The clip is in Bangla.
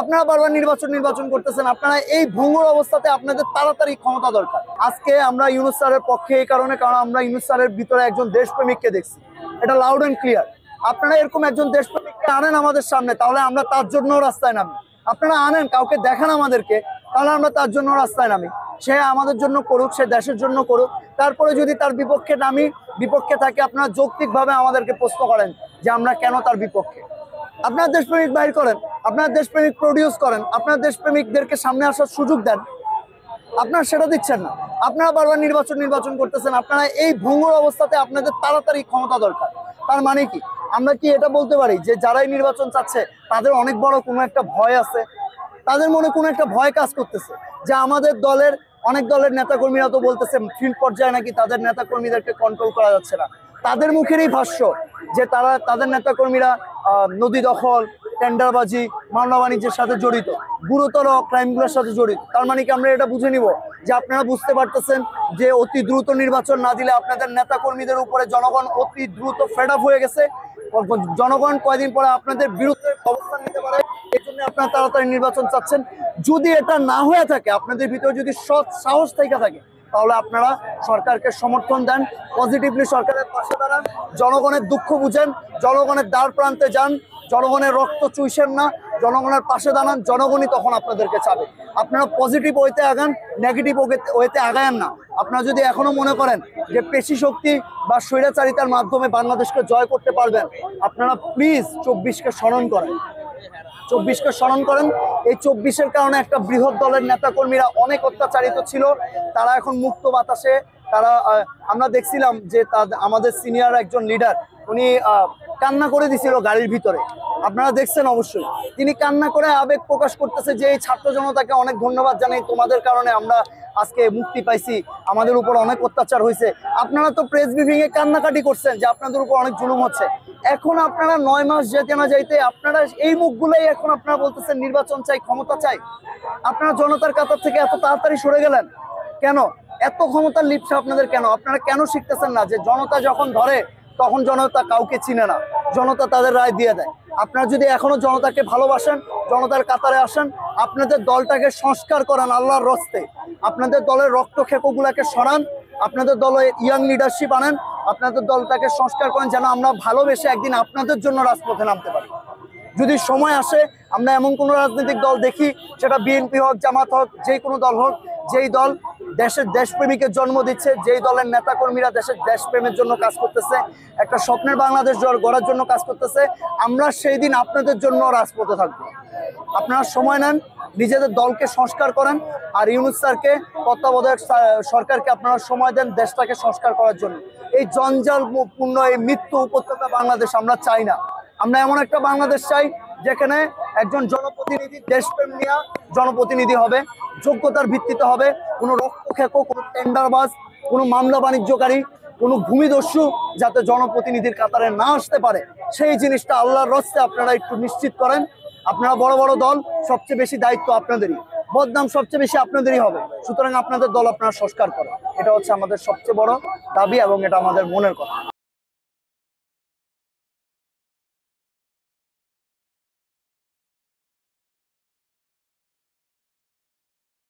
আপনারা বারবার নির্বাচন করতেছেন। আপনারা এই ভঙ্গুর অবস্থাতে আপনাদের তাড়াতাড়ি ক্ষমতা দরকার। আজকে আমরা ইউনূস স্যারের পক্ষে এই কারণে, কারণ আমরা ইউনূস স্যারের ভিতরে একজন দেশপ্রেমিককে দেখছি, এটা লাউড অ্যান্ড ক্লিয়ার। আপনারা এরকম একজন দেশপ্রেমিককে আনেন আমাদের সামনে, তাহলে আমরা তার জন্য রাস্তায় নামি। আপনারা আনেন, কাউকে দেখান আমাদেরকে, তাহলে আমরা তার জন্য রাস্তায় নামি। সে আমাদের জন্য করুক, সে দেশের জন্য করুক। তারপরে যদি তার বিপক্ষে নামি, বিপক্ষে থাকে, আপনারা যৌক্তিকভাবে আমাদেরকে প্রশ্ন করেন যে আমরা কেন তার বিপক্ষে। আপনার দেশপ্রেমিক বাইর করেন, আপনার দেশপ্রেমিক প্রডিউস করেন, আপনার দেশপ্রেমিকদেরকে সামনে আসার সুযোগ দেন। আপনারা সেটা দিচ্ছেন না। আপনারা বারবার নির্বাচন করতেছেন। আপনারা এই ভঙ্গুর অবস্থাতে আপনাদের তাড়াতাড়ি ক্ষমতা দরকার। তার মানে কি, আমরা কি এটা বলতে পারি যে যারাই নির্বাচন চাচ্ছে তাদের অনেক বড় কোনো একটা ভয় আছে, তাদের মনে কোনো একটা ভয় কাজ করতেছে যে আমাদের দলের অনেক দলের নেতাকর্মীরা তো বলতেছে ফিল্ড পর্যায়ে নাকি তাদের নেতাকর্মীদেরকে কন্ট্রোল করা যাচ্ছে না। তাদের মুখেরই ভাষ্য যে তাদের নেতাকর্মীরা নদী দখল, টেন্ডারবাজি, মামলা বাণিজ্যের সাথে জড়িত, গুরুতর ক্রাইমগুলোর সাথে জড়িত। তার মানে কি আমরা এটা বুঝে নিব যে আপনারা বুঝতে পারতেছেন যে অতি দ্রুত নির্বাচন না দিলে আপনাদের নেতাকর্মীদের উপরে জনগণ অতি দ্রুত ফেড আপ হয়ে গেছে, জনগণ কয়দিন পরে আপনাদের বিরুদ্ধে অবস্থান নিতে পারে, এই জন্য আপনারা তাড়াতাড়ি নির্বাচন চাচ্ছেন। যদি এটা না হয়ে থাকে, আপনাদের ভিতরে যদি সৎ সাহস থেকে থাকে, তাহলে আপনারা সরকারকে সমর্থন দেন, পজিটিভলি সরকারের পাশে দাঁড়ান, জনগণের দুঃখ বুঝেন, জনগণের দ্বার প্রান্তে যান, জনগণের রক্ত চুইছেন না, জনগণের পাশে দাঁড়ান। জনগণই তখন আপনাদেরকে চাবে। আপনারা পজিটিভ ওয়েতে আগান, নেগেটিভ ওয়েতে আগায়েন না। আপনারা যদি এখনো মনে করেন যে পেশি শক্তি বা স্বৈরাচারিতার মাধ্যমে বাংলাদেশকে জয় করতে পারবেন, আপনারা প্লিজ 24কে স্মরণ করেন, 24কে স্মরণ করেন। এই 24-এর কারণে একটা বৃহৎ দলের নেতাকর্মীরা অনেক অত্যাচারিত ছিল, তারা এখন মুক্ত বাতাসে। তারা আমরা দেখছিলাম যে আমাদের সিনিয়র একজন লিডার, উনি কান্না করে দিছিল গাড়ির ভিতরে, আপনারা দেখছেন অবশ্যই। তিনি কান্না করে আবেগ প্রকাশ করতেছে যে এই ছাত্র জনতাকে অনেক ধন্যবাদ জানাই, তোমাদের কারণে আমরা আজকে মুক্তি পাইছি, আমাদের উপর অনেক অত্যাচার হয়েছে। আপনারা তো প্রেস ব্রিফিং এ কান্নাকাটি করছেন যে আপনাদের উপর অনেক জুলুম হচ্ছে। এখন আপনারা 9 মাস যেতে না যাইতে আপনারা এই মুখগুলাই এখন আপনারা বলতেছেন নির্বাচন চাই, ক্ষমতা চাই। আপনারা জনতার কাতার থেকে এত তাড়াতাড়ি সরে গেলেন কেন? এত ক্ষমতার লিপ্সা আপনাদের কেন? আপনারা কেন শিখতেছেন না যে জনতা যখন ধরে তখন জনতা কাউকে চিনে না, জনতা তাদের রায় দিয়ে দেয়। আপনারা যদি এখনো জনতাকে ভালোবাসেন, জনতার কাতারে আসেন, আপনাদের দলটাকে সংস্কার করান আল্লাহর রস্তে, আপনাদের দলের রক্তক্ষেপগুলাকে সরান, আপনাদের দলে ইয়াং লিডারশিপ আনেন, আপনাদের দলটাকে সংস্কার করেন, যেন আমরা ভালোবেসে একদিন আপনাদের জন্য রাজপথে নামতে পারি। যদি সময় আসে, আমরা এমন কোনো রাজনৈতিক দল দেখি, সেটা বিএনপি হোক, জামাত হোক, যে কোনো দল হোক, যেই দল দেশের দেশপ্রেমিকের জন্ম দিচ্ছে, যেই দলের নেতাকর্মীরা দেশের দেশপ্রেমের জন্য কাজ করতেছে, একটা স্বপ্নের বাংলাদেশ গড়ার জন্য কাজ করতেছে, আমরা সেই দিন আপনাদের জন্য রাজপথে থাকবো। আপনারা সময় নেন, নিজেদের দলকে সংস্কার করেন, আর ইউনূস স্যারকে, তত্ত্বাবধায়ক সরকারকে আপনারা সময় দেন দেশটাকে সংস্কার করার জন্য। এই জঞ্জালপূর্ণ এই মৃত্যু উপত্যকা বাংলাদেশ আমরা চাই না। আমরা এমন একটা বাংলাদেশ চাই যেখানে একজন জনপ্রতিনিধি দেশপ্রেম নিয়ে জনপ্রতিনিধি হবে, যোগ্যতার ভিত্তিতে হবে। কোনো রক্তক্ষেপ, কোনো টেন্ডারবাজ, কোনো মামলা বাণিজ্যকারী, কোনো ভূমিদস্যু যাতে জনপ্রতিনিধির কাতারে না আসতে পারে, সেই জিনিসটা আল্লাহর রস্তে আপনারা একটু নিশ্চিত করেন। আপনারা বড় বড় দল, সবচেয়ে বেশি দায়িত্ব আপনাদেরই, বদনাম সবচেয়ে বেশি আপনাদেরই হবে। সুতরাং আপনাদের দল আপনারা সংস্কার করেন, এটা হচ্ছে আমাদের সবচেয়ে বড় দাবি এবং এটা আমাদের মনের কথা।